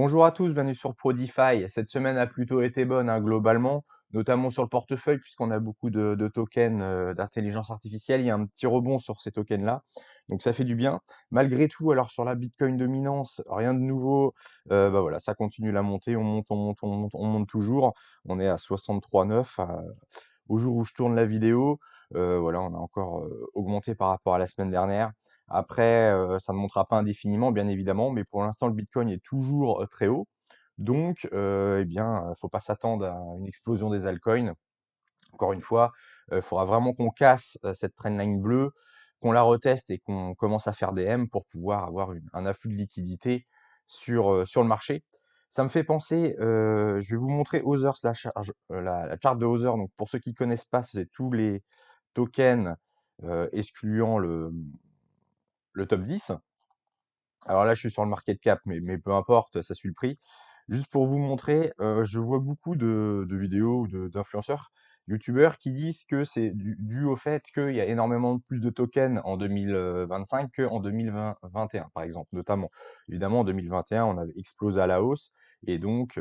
Bonjour à tous, bienvenue sur Prodify. Cette semaine a plutôt été bonne, hein, globalement, notamment sur le portefeuille, puisqu'on a beaucoup de tokens d'intelligence artificielle. Il y a un petit rebond sur ces tokens-là, donc ça fait du bien. Malgré tout, alors sur la Bitcoin dominance, rien de nouveau. Bah voilà, ça continue la montée, on monte, on monte, on monte, on monte toujours. On est à 63,9 au jour où je tourne la vidéo. Voilà, on a encore augmenté par rapport à la semaine dernière. Après, ça ne montera pas indéfiniment, bien évidemment, mais pour l'instant, le Bitcoin est toujours très haut. Donc, eh bien, faut pas s'attendre à une explosion des altcoins. Encore une fois, il faudra vraiment qu'on casse cette trendline bleue, qu'on la reteste et qu'on commence à faire des M pour pouvoir avoir un afflux de liquidité sur le marché. Ça me fait penser, je vais vous montrer Others, la charte de Others. Donc, pour ceux qui connaissent pas, c'est tous les tokens excluant le top 10. Alors là, je suis sur le market cap, mais peu importe, ça suit le prix. Juste pour vous montrer, je vois beaucoup de vidéos ou d'influenceurs, youtubeurs qui disent que c'est dû au fait qu'il y a énormément plus de tokens en 2025 qu'en 2021, par exemple, notamment. Évidemment, en 2021, on avait explosé à la hausse et donc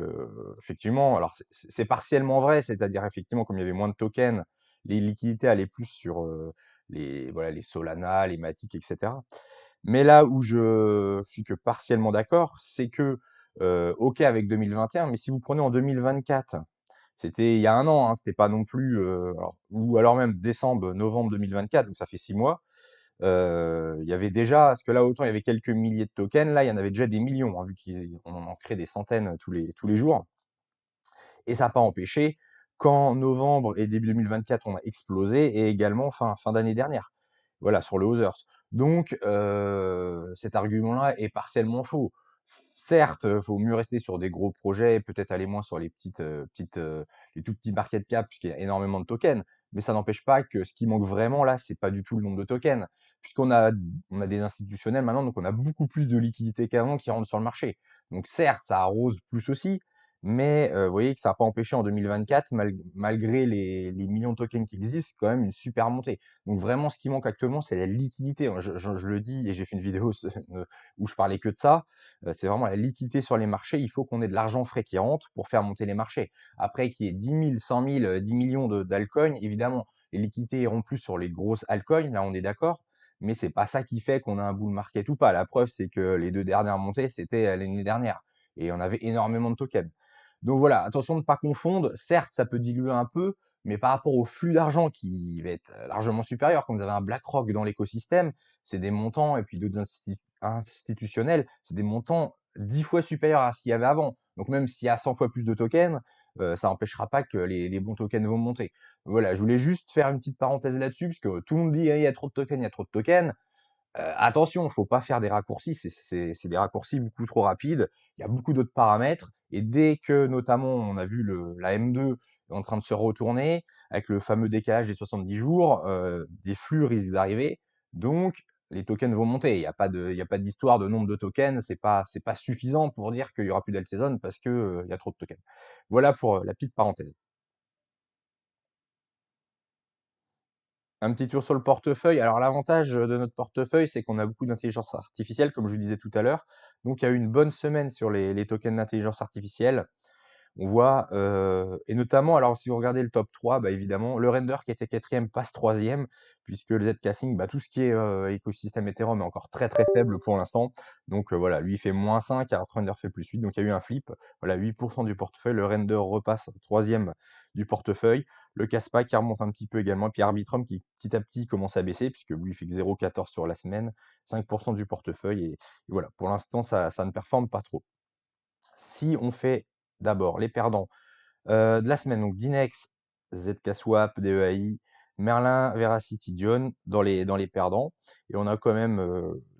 effectivement, alors c'est partiellement vrai, c'est-à-dire effectivement, comme il y avait moins de tokens, les liquidités allaient plus sur, les Solana, les Matic et cetera. Mais là où je suis que partiellement d'accord, c'est que, OK avec 2021, mais si vous prenez en 2024, c'était il y a 1 an, hein, c'était pas non plus, ou alors même décembre, novembre 2024, donc ça fait 6 mois, il y avait déjà parce que là, autant il y avait quelques milliers de tokens, là, il y en avait déjà des millions, hein, vu qu'on en crée des centaines tous les jours et ça n'a pas empêché qu'en novembre et début 2024, on a explosé et également fin d'année dernière. Voilà, sur le Others. Donc, cet argument-là est partiellement faux. Certes, vaut mieux rester sur des gros projets et peut-être aller moins sur les tout petits market cap puisqu'il y a énormément de tokens. Mais ça n'empêche pas que ce qui manque vraiment là, c'est pas du tout le nombre de tokens, puisqu'on a des institutionnels maintenant, donc on a beaucoup plus de liquidités qu'avant qui rentrent sur le marché. Donc certes, ça arrose plus aussi, mais vous voyez que ça n'a pas empêché en 2024, malgré les millions de tokens qui existent, quand même une super montée. Donc vraiment, ce qui manque actuellement, c'est la liquidité. Moi, je le dis et j'ai fait une vidéo où je parlais que de ça. C'est vraiment la liquidité sur les marchés. Il faut qu'on ait de l'argent frais qui rentre pour faire monter les marchés. Après, qu'il y ait 10 000, 100 000, 10 millions d'altcoins, évidemment, les liquidités iront plus sur les grosses altcoins. Là, on est d'accord. Mais c'est pas ça qui fait qu'on a un bull market ou pas. La preuve, c'est que les 2 dernières montées, c'était l'année dernière. Et on avait énormément de tokens. Donc voilà, attention de ne pas confondre. Certes, ça peut diluer un peu, mais par rapport au flux d'argent qui va être largement supérieur, comme vous avez un BlackRock dans l'écosystème, c'est des montants, et puis d'autres institutionnels, c'est des montants 10 fois supérieurs à ce qu'il y avait avant. Donc même s'il y a 100 fois plus de tokens, ça n'empêchera pas que les bons tokens vont monter. Voilà, je voulais juste faire une petite parenthèse là-dessus, parce que tout le monde dit, eh, il y a trop de tokens, il y a trop de tokens. Attention, faut pas faire des raccourcis, c'est des raccourcis beaucoup trop rapides. Il y a beaucoup d'autres paramètres et dès que notamment on a vu la M2 est en train de se retourner avec le fameux décalage des 70 jours, des flux risquent d'arriver, donc les tokens vont monter. Il y a pas d'histoire de nombre de tokens, c'est pas suffisant pour dire qu'il y aura plus d'alt season parce que, il y a trop de tokens. Voilà pour, la petite parenthèse. Un petit tour sur le portefeuille. Alors l'avantage de notre portefeuille, c'est qu'on a beaucoup d'intelligence artificielle, comme je vous disais tout à l'heure. Donc il y a eu une bonne semaine sur les tokens d'intelligence artificielle. On voit, et notamment, alors si vous regardez le top 3, bah, évidemment, le Render qui était quatrième passe troisième, puisque le Zcasing, bah, tout ce qui est écosystème Ethereum est encore très très faible pour l'instant. Donc voilà, lui il fait -5 alors que Render fait +8, donc il y a eu un flip. Voilà, 8% du portefeuille, le Render repasse troisième du portefeuille, le Caspa qui remonte un petit peu également, puis Arbitrum qui petit à petit commence à baisser, puisque lui il fait que 0,14 sur la semaine, 5% du portefeuille, et voilà, pour l'instant ça ne performe pas trop. Si on fait d'abord les perdants de la semaine, donc Dinex, ZKSwap, DEAI, Merlin, Veracity, John dans les perdants. Et on a quand même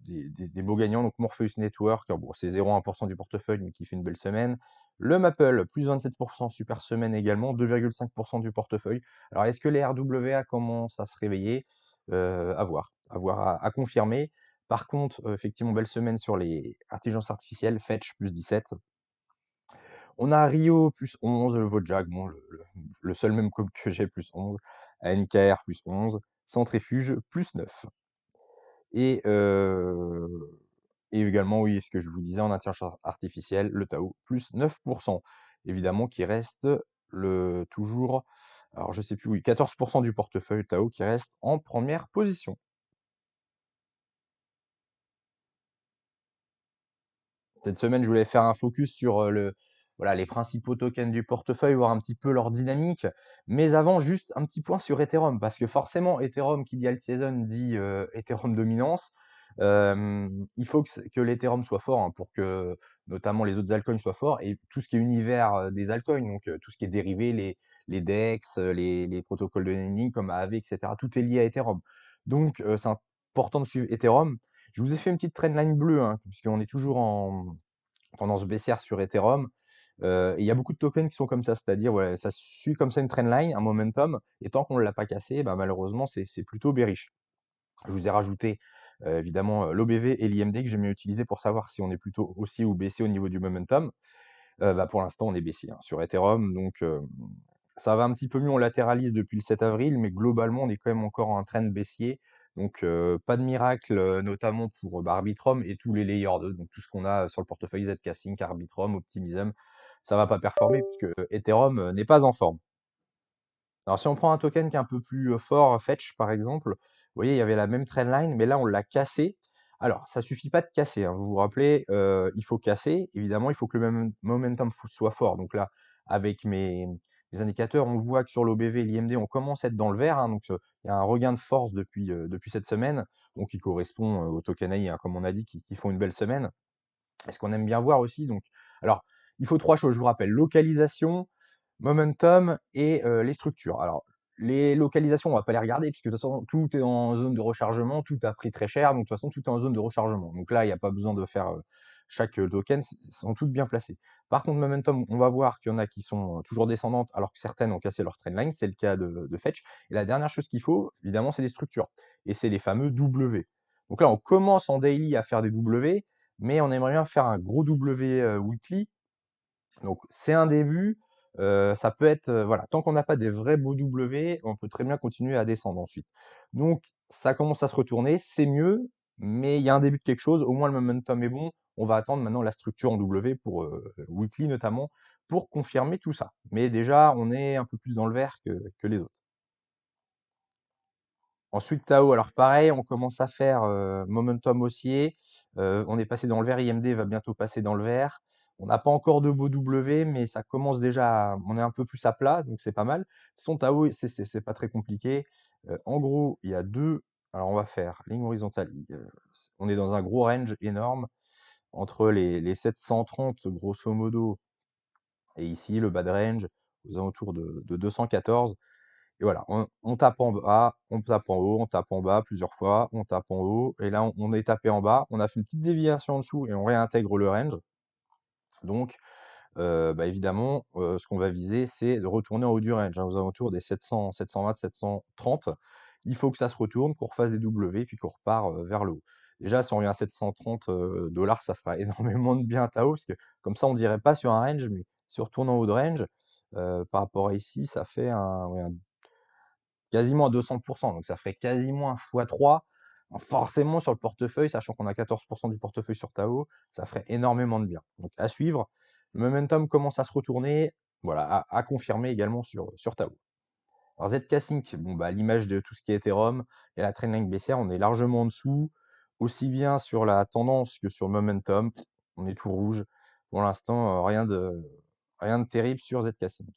des beaux gagnants. Donc Morpheus Network, bon, c'est 0,1% du portefeuille, mais qui fait une belle semaine. Le Maple, plus 27%, super semaine également, 2,5% du portefeuille. Alors, est-ce que les RWA commencent à se réveiller? À voir, à confirmer. Par contre, effectivement, belle semaine sur les intelligences artificielles, Fetch, plus 17. On a Rio plus 11, le Vojak, bon, le seul même que j'ai plus 11, NKR plus 11, Centrifuge plus 9. Et Et également, oui, ce que je vous disais en intelligence artificielle, le Tao, plus 9%. Évidemment, qui reste toujours, alors je sais plus, oui, 14% du portefeuille Tao qui reste en première position. Cette semaine, je voulais faire un focus sur voilà, les principaux tokens du portefeuille, voir un petit peu leur dynamique. Mais avant, juste un petit point sur Ethereum, parce que forcément, Ethereum qui dit alt season dit Ethereum dominance. Il faut que l'Ethereum soit fort hein, pour que notamment les autres altcoins soient forts et tout ce qui est univers des altcoins, donc tout ce qui est dérivé, les DEX, les protocoles de lending comme Aave, etc. Tout est lié à Ethereum. Donc c'est important de suivre Ethereum. Je vous ai fait une petite trendline bleue, hein, puisqu'on est toujours en tendance baissière sur Ethereum. Et il y a beaucoup de tokens qui sont comme ça, c'est-à-dire ouais, ça suit comme ça une trendline, un momentum, et tant qu'on ne l'a pas cassé, bah, malheureusement, c'est plutôt bearish. Je vous ai rajouté évidemment l'OBV et l'IMD que j'aime mieux utiliser pour savoir si on est plutôt haussier ou baissier au niveau du momentum. Bah, pour l'instant, on est baissier hein, sur Ethereum, donc ça va un petit peu mieux, on latéralise depuis le 7 avril, mais globalement, on est quand même encore en trend baissier. Donc, pas de miracle, notamment pour bah, Arbitrum et tous les layers 2, donc tout ce qu'on a sur le portefeuille ZK Sync, Arbitrum, Optimism, ça va pas performer puisque Ethereum n'est pas en forme. Alors, si on prend un token qui est un peu plus fort, Fetch par exemple, vous voyez, il y avait la même trendline, mais là, on l'a cassé. Alors, ça suffit pas de casser, hein, vous vous rappelez, il faut casser. Évidemment, il faut que le momentum soit fort. Donc là, avec mes indicateurs, on voit que sur l'OBV et l'IMD, on commence à être dans le vert. Hein, donc, il y a un regain de force depuis cette semaine, donc qui correspond aux tokens AI, hein, comme on a dit, qui font une belle semaine. Et ce qu'on aime bien voir aussi, donc, alors, il faut trois choses, je vous rappelle, localisation, momentum et les structures. Alors, les localisations, on va pas les regarder puisque de toute façon, tout est en zone de rechargement, tout a pris très cher, donc de toute façon, tout est en zone de rechargement. Donc là, il n'y a pas besoin de faire chaque token, sont toutes bien placées. Par contre, momentum, on va voir qu'il y en a qui sont toujours descendantes alors que certaines ont cassé leur trendline, c'est le cas de Fetch. Et la dernière chose qu'il faut, évidemment, c'est des structures. Et c'est les fameux W. Donc là, on commence en daily à faire des W, mais on aimerait bien faire un gros W weekly. Donc c'est un début, ça peut être, voilà, tant qu'on n'a pas des vrais beaux W, on peut très bien continuer à descendre ensuite. Donc ça commence à se retourner, c'est mieux, mais il y a un début de quelque chose, au moins le momentum est bon. On va attendre maintenant la structure en W pour, weekly notamment, pour confirmer tout ça. Mais déjà, on est un peu plus dans le vert que les autres. Ensuite, Tao, alors pareil, on commence à faire momentum haussier. On est passé dans le vert, IMD va bientôt passer dans le vert. On n'a pas encore de beau W, mais ça commence déjà, on est un peu plus à plat, donc c'est pas mal. Son Tao, c'est pas très compliqué. En gros, il y a deux. Alors on va faire ligne horizontale. On est dans un gros range énorme entre les 730 grosso modo et ici le bad range aux alentours de 214. Et voilà, on tape en bas, on tape en haut, on tape en bas plusieurs fois, on tape en haut, et là on est tapé en bas, on a fait une petite déviation en dessous et on réintègre le range. Donc, bah, évidemment, ce qu'on va viser, c'est de retourner en haut du range, hein, aux alentours des 700, 720, 730. Il faut que ça se retourne, qu'on refasse des W, puis qu'on repart vers le haut. Déjà, si on revient à 730 dollars, ça fera énormément de bien à Tao, parce que comme ça, on dirait pas sur un range, mais si on retourne en haut de range, par rapport à ici, ça fait ouais, quasiment à 200%, donc ça ferait quasiment un x3. Forcément, sur le portefeuille, sachant qu'on a 14% du portefeuille sur Tao, ça ferait énormément de bien. Donc à suivre. Le momentum commence à se retourner, voilà, à confirmer également sur Tao. Alors ZK Sync, bon, bah, à l'image de tout ce qui est Ethereum et la trendline baissière, on est largement en dessous, aussi bien sur la tendance que sur le momentum. On est tout rouge. Pour l'instant, rien de terrible sur ZK Sync.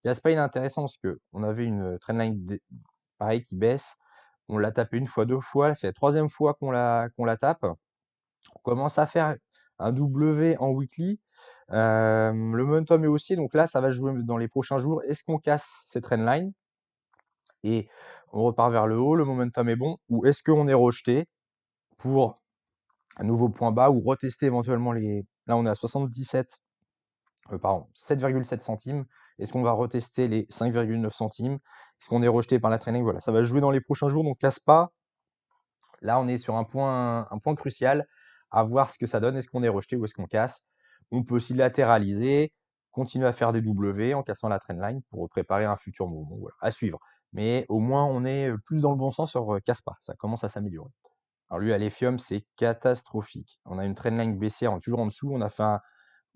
Gaspa, il est intéressant parce qu'on avait une trendline pareil qui baisse. On l'a tapé une fois, deux fois. C'est la troisième fois qu'on la tape. On commence à faire un W en weekly. Le momentum est haussier, donc là, ça va jouer dans les prochains jours. Est-ce qu'on casse cette trendline et on repart vers le haut, le momentum est bon, ou est-ce qu'on est rejeté pour un nouveau point bas ou retester éventuellement les. Là, on est à 77, pardon, 7,7 centimes. Est-ce qu'on va retester les 5,9 centimes? Est-ce qu'on est rejeté par la training? Voilà, ça va jouer dans les prochains jours, donc casse pas. Là, on est sur un point crucial à voir ce que ça donne. Est-ce qu'on est rejeté ou est-ce qu'on casse? On peut aussi latéraliser, continuer à faire des W en cassant la trendline pour préparer un futur mouvement. Voilà, à suivre. Mais au moins, on est plus dans le bon sens sur casse pas. Ça commence à s'améliorer. Alors lui, à l'Efium, c'est catastrophique. On a une trendline baissière, on est toujours en dessous. On a fait un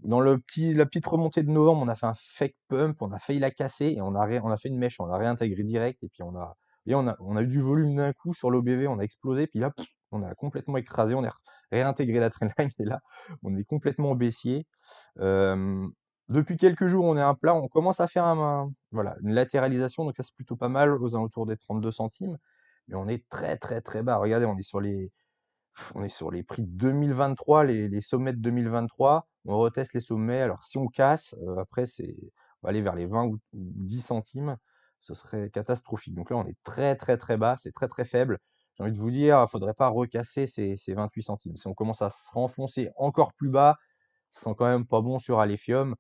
dans la petite remontée de novembre, on a fait un fake pump, on a failli la casser et on a fait une mèche, on a réintégré direct et puis on a eu du volume d'un coup sur l'OBV, on a explosé, puis là, on a complètement écrasé, on a réintégré la trendline et là, on est complètement baissier. Hem, Depuis quelques jours, on est un plat, on commence à faire voilà, une latéralisation, donc ça, c'est plutôt pas mal aux alentours des 32 centimes, mais on est très, très, très bas. Regardez, on est sur les prix de 2023, les sommets de 2023. On reteste les sommets. Alors, si on casse, après, on va aller vers les 20 ou 10 centimes. Ce serait catastrophique. Donc là, on est très, très, très bas. C'est très, très faible. J'ai envie de vous dire, il faudrait pas recasser ces 28 centimes. Si on commence à se renfoncer encore plus bas, ce sent quand même pas bon sur Alephium.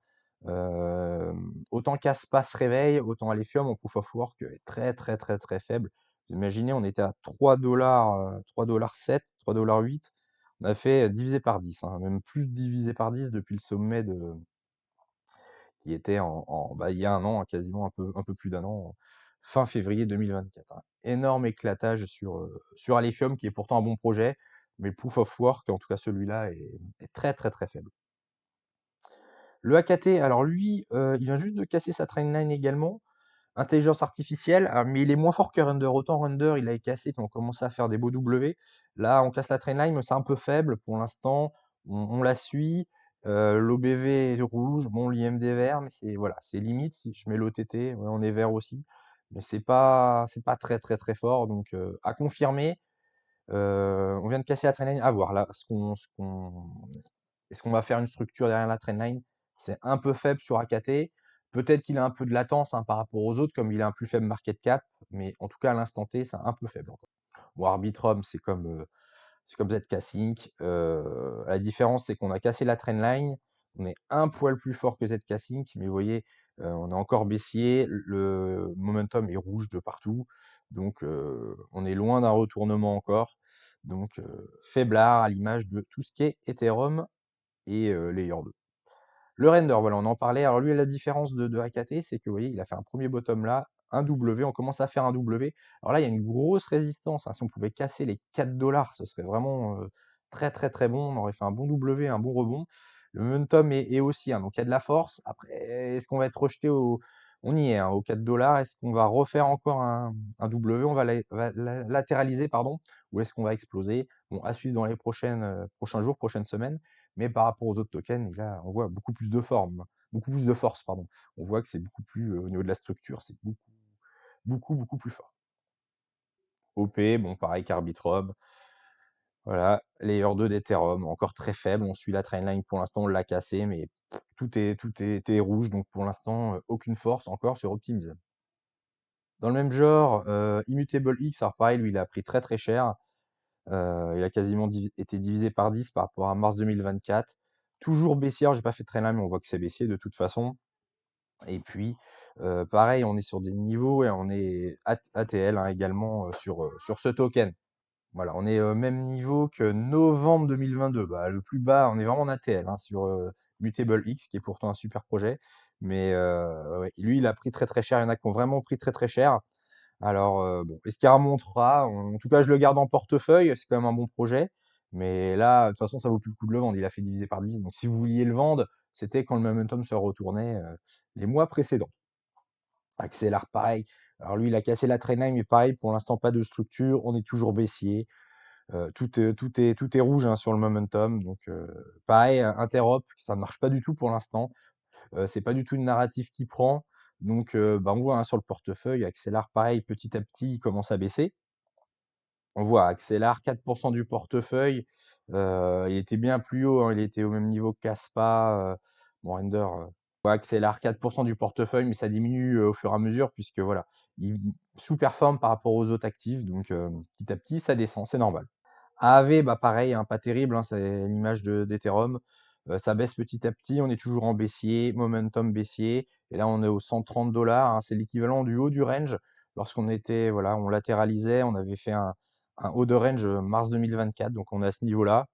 Autant Caspa se réveille, autant Alephium en proof of work est très, très, très, très faible. Vous imaginez, on était à 3 $, 3,7 $, 3,8 $. On a fait divisé par 10, hein, même plus divisé par 10 depuis le sommet qui était il y a un an, hein, quasiment un peu plus d'un an, fin février 2024, hein. Énorme éclatage sur Alephium, qui est pourtant un bon projet, mais le proof of work, en tout cas celui-là, est très très très faible. Le AKT, alors lui, il vient juste de casser sa trendline également. Intelligence artificielle, mais il est moins fort que Render. Autant Render, il avait cassé, puis on commençait à faire des beaux W. Là, on casse la trendline, mais c'est un peu faible pour l'instant. On la suit. L'OBV est rouge, bon, l'IMD vert, mais c'est voilà, c'est limite. Si je mets l'OTT, ouais, on est vert aussi, mais c'est pas très très très fort. Donc à confirmer. On vient de casser la trendline. À voir là, est-ce qu'on va faire une structure derrière la trendline? C'est un peu faible sur AKT. Peut-être qu'il a un peu de latence, hein, par rapport aux autres, comme il a un plus faible market cap, mais en tout cas, à l'instant T, c'est un peu faible encore. Bon, Arbitrum, c'est comme ZK Sync. La différence, c'est qu'on a cassé la trendline. On est un poil plus fort que ZK Sync, mais vous voyez, on est encore baissier. Le momentum est rouge de partout. Donc, on est loin d'un retournement encore. Donc, faiblard à l'image de tout ce qui est Ethereum et Layer 2. Le render, voilà, on en parlait. Alors lui, la différence de AKT, c'est que vous voyez, il a fait un premier bottom là, un W, on commence à faire un W. Alors là, il y a une grosse résistance, hein. Si on pouvait casser les 4 $, ce serait vraiment très très très bon. On aurait fait un bon W, un bon rebond. Le momentum est aussi, hein, donc il y a de la force. Après, est-ce qu'on va être rejeté On y est, hein, aux 4 $. Est-ce qu'on va refaire encore un W? On va latéraliser, pardon, ou est-ce qu'on va exploser? Bon, à suivre dans les prochains jours, prochaines semaines. Mais par rapport aux autres tokens, on voit beaucoup plus de beaucoup plus de force, pardon. On voit que c'est beaucoup plus, au niveau de la structure, c'est beaucoup, beaucoup, beaucoup plus fort. OP, bon, pareil qu'Arbitrum. Voilà, Layer 2 d'Ethereum, encore très faible. On suit la trendline pour l'instant, on l'a cassé, mais tout est rouge. Donc pour l'instant, aucune force encore sur Optimism. Dans le même genre, Immutable X, alors pareil, lui, il a pris très très cher. Il a quasiment été divisé par 10 par rapport à mars 2024. Toujours baissière, j'ai pas fait de trendline, mais on voit que c'est baissier de toute façon. Et puis, pareil, on est sur des niveaux et on est ATL, hein, également sur ce token. Voilà, on est au même niveau que novembre 2022. Bah, le plus bas, on est vraiment en ATL, hein, sur Mutable X, qui est pourtant un super projet. Mais ouais, lui, il a pris très très cher. Il y en a qui ont vraiment pris très très cher. Alors, bon, est-ce qu'il remontera? En tout cas, je le garde en portefeuille, c'est quand même un bon projet. Mais là, de toute façon, ça vaut plus le coup de le vendre. Il a fait diviser par 10. Donc, si vous vouliez le vendre, c'était quand le momentum se retournait les mois précédents. Axelar, pareil. Alors lui, il a cassé la trendline, mais pareil, pour l'instant, pas de structure. On est toujours baissier. Tout est rouge, hein, sur le momentum. Donc, pareil, Interop, ça ne marche pas du tout pour l'instant. C'est pas du tout une narrative qui prend. Donc, bah, on voit, hein, sur le portefeuille, Axelar, pareil, petit à petit, il commence à baisser. On voit Axelar, 4% du portefeuille. Il était bien plus haut, hein, il était au même niveau que Caspa. Bon, Render, ouais, Axelar, 4% du portefeuille, mais ça diminue au fur et à mesure, puisque voilà, il sous-performe par rapport aux autres actifs. Donc, petit à petit, ça descend, c'est normal. AAV, bah pareil, hein, pas terrible, hein, c'est l'image d'Ethereum. Ça baisse petit à petit, on est toujours en baissier, momentum baissier, et là on est aux 130 $, hein, c'est l'équivalent du haut du range. Lorsqu'on était, voilà, on latéralisait, on avait fait un haut de range mars 2024, donc on est à ce niveau-là.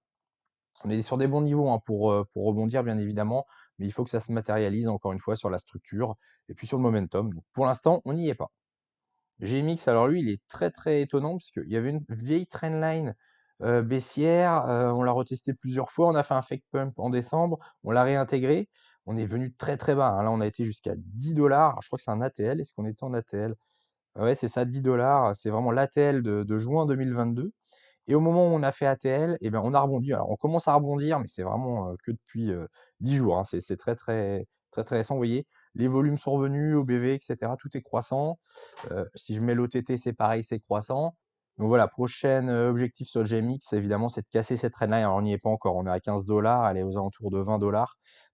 On est sur des bons niveaux, hein, pour rebondir, bien évidemment, mais il faut que ça se matérialise encore une fois sur la structure et puis sur le momentum. Donc pour l'instant, on n'y est pas. GMX, alors lui, il est très très étonnant parce qu'il y avait une vieille trendline baissière, on l'a retesté plusieurs fois, on a fait un fake pump en décembre, on l'a réintégré, on est venu très, très bas, hein. Là, on a été jusqu'à 10 $. Je crois que c'est un ATL. Est-ce qu'on était en ATL? Ouais, c'est ça, 10 $. C'est vraiment l'ATL de juin 2022 et au moment où on a fait ATL et ben, on a rebondi. Alors on commence à rebondir, mais c'est vraiment, que depuis, 10 jours, hein. C'est très, très, très, très récent, vous voyez? Les volumes sont revenus, OBV et cetera, tout est croissant. Si je mets l'OTT, c'est pareil, c'est croissant. Donc voilà, prochain, objectif sur le GMX, évidemment, c'est de casser cette trendline. Alors on n'y est pas encore, on est à 15 $, elle est aux alentours de 20 $.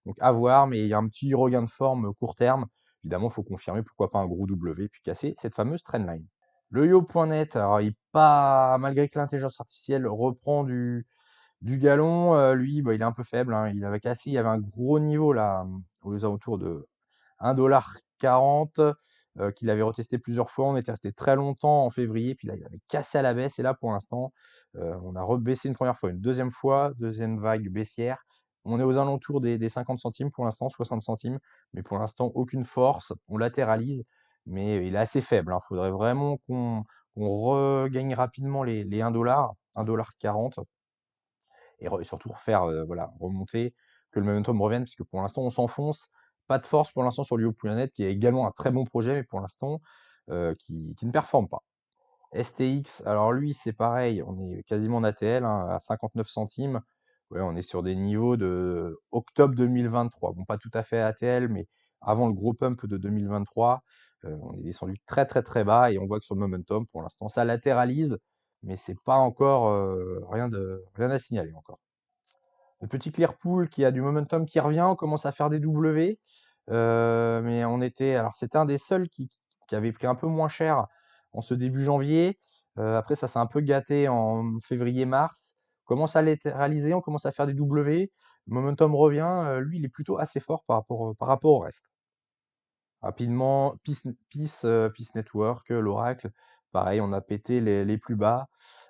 Donc à voir, mais il y a un petit regain de forme, court terme. Évidemment, il faut confirmer, pourquoi pas un gros W, puis casser cette fameuse trendline. Le yo.net, alors il pas malgré que l'intelligence artificielle reprend du galon, lui, bah, il est un peu faible, hein. Il avait cassé, il y avait un gros niveau là, aux alentours de 1,40 $, qu'il avait retesté plusieurs fois. On était resté très longtemps en février, puis là, il avait cassé à la baisse et là, pour l'instant, on a rebaissé une première fois, une deuxième fois, deuxième vague baissière. On est aux alentours des 50 centimes pour l'instant, 60 centimes, mais pour l'instant, aucune force. On latéralise, mais il est assez faible, hein. Faudrait vraiment qu'on regagne rapidement les 1 $, 1,40 $, et surtout refaire, voilà, remonter, que le momentum revienne, puisque pour l'instant, on s'enfonce. Pas de force pour l'instant sur Lio.net, qui est également un très bon projet, mais pour l'instant, qui ne performe pas. STX, alors lui, c'est pareil, on est quasiment en ATL, hein, à 59 centimes. Ouais, on est sur des niveaux de octobre 2023. Bon, pas tout à fait ATL, mais avant le gros pump de 2023, on est descendu très, très, très bas et on voit que sur le momentum, pour l'instant, ça latéralise, mais c'est pas encore, rien à signaler encore. Le petit Clearpool qui a du momentum qui revient, on commence à faire des W, mais alors c'était un des seuls qui avait pris un peu moins cher en ce début janvier. Après ça s'est un peu gâté en février-mars. On commence à latéraliser, on commence à faire des W. Le momentum revient, lui il est plutôt assez fort par rapport au reste. Rapidement, Peace Network, l'Oracle, pareil, on a pété les plus bas.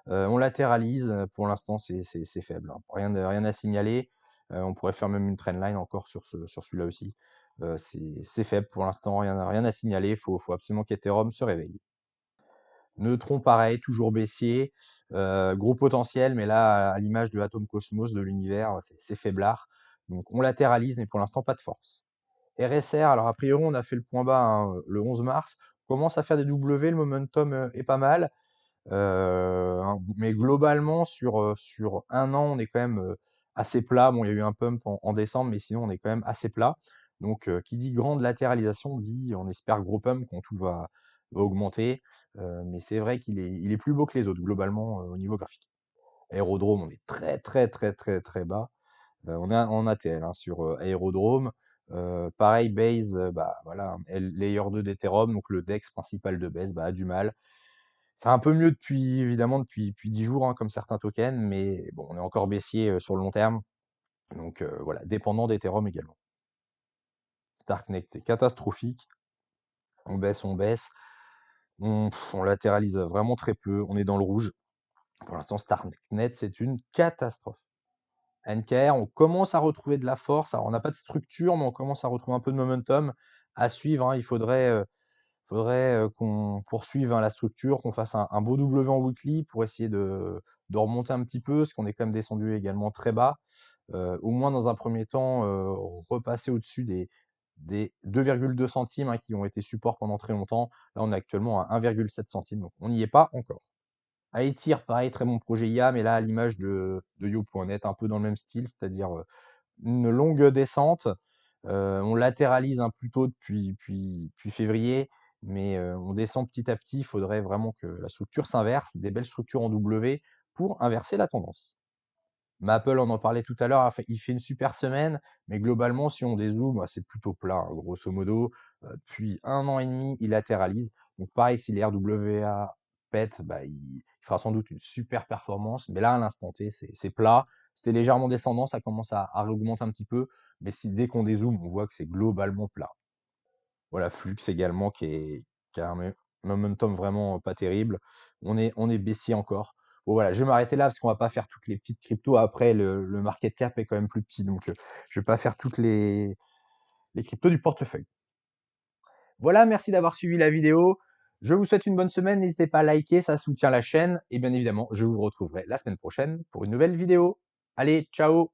On latéralise, pour l'instant, c'est faible, hein. Rien à signaler. On pourrait faire même une trendline encore sur celui-là aussi. C'est faible pour l'instant, rien à signaler. Faut absolument qu'Ethereum se réveille. Neutron, pareil, toujours baissier. Gros potentiel, mais là, à l'image de Atom Cosmos, de l'univers, c'est faiblard. Donc on latéralise, mais pour l'instant, pas de force. RSR, alors a priori, on a fait le point bas, hein, le 11 mars. Commence à faire des W, le momentum est pas mal. Mais globalement, sur un an, on est quand même assez plat. Bon, il y a eu un pump en décembre, mais sinon, on est quand même assez plat. Donc, qui dit grande latéralisation, dit on espère gros pump quand tout va augmenter. Mais c'est vrai il est plus beau que les autres, globalement, au niveau graphique. Aérodrome, on est très, très, très, très, très bas. On est en ATL, hein, sur Aérodrome. Pareil, Base, bah, voilà, layer 2 d'Ethereum, donc le DEX principal de Base, bah, a du mal. C'est un peu mieux évidemment, depuis 10 jours, hein, comme certains tokens, mais bon, on est encore baissier sur le long terme. Donc voilà, dépendant d'Ethereum également. Starknet, c'est catastrophique. On baisse, on baisse. On latéralise vraiment très peu. On est dans le rouge. Pour l'instant, Starknet, c'est une catastrophe. NKR, on commence à retrouver de la force. Alors, on n'a pas de structure, mais on commence à retrouver un peu de momentum à suivre, hein. Il faudrait qu'on poursuive, hein, la structure, qu'on fasse un beau W en weekly pour essayer de remonter un petit peu, parce qu'on est quand même descendu également très bas. Au moins dans un premier temps, repasser au-dessus des 2,2 centimes, hein, qui ont été support pendant très longtemps. Là, on est actuellement à 1,7 centimes, donc on n'y est pas encore. Aethir, pareil, très bon projet IA, mais là, à l'image de Yo.net, un peu dans le même style, c'est-à-dire une longue descente. On latéralise, hein, plutôt depuis février, mais on descend petit à petit. Il faudrait vraiment que la structure s'inverse, des belles structures en W pour inverser la tendance. Maple, on en parlait tout à l'heure, il fait une super semaine, mais globalement, si on dézoome, bah, c'est plutôt plat, hein, grosso modo. Depuis 1 an et demi, il latéralise. Donc pareil, si les RWA pètent, bah, il fera sans doute une super performance. Mais là, à l'instant T, c'est plat. C'était légèrement descendant, ça commence à réaugmenter un petit peu. Mais dès qu'on dézoome, on voit que c'est globalement plat. Voilà, Flux également qui a un momentum vraiment pas terrible. On est baissier encore. Bon voilà, je vais m'arrêter là parce qu'on va pas faire toutes les petites cryptos. Après, le market cap est quand même plus petit, donc je vais pas faire toutes les cryptos du portefeuille. Voilà, merci d'avoir suivi la vidéo. Je vous souhaite une bonne semaine, n'hésitez pas à liker, ça soutient la chaîne et bien évidemment, je vous retrouverai la semaine prochaine pour une nouvelle vidéo. Allez, ciao!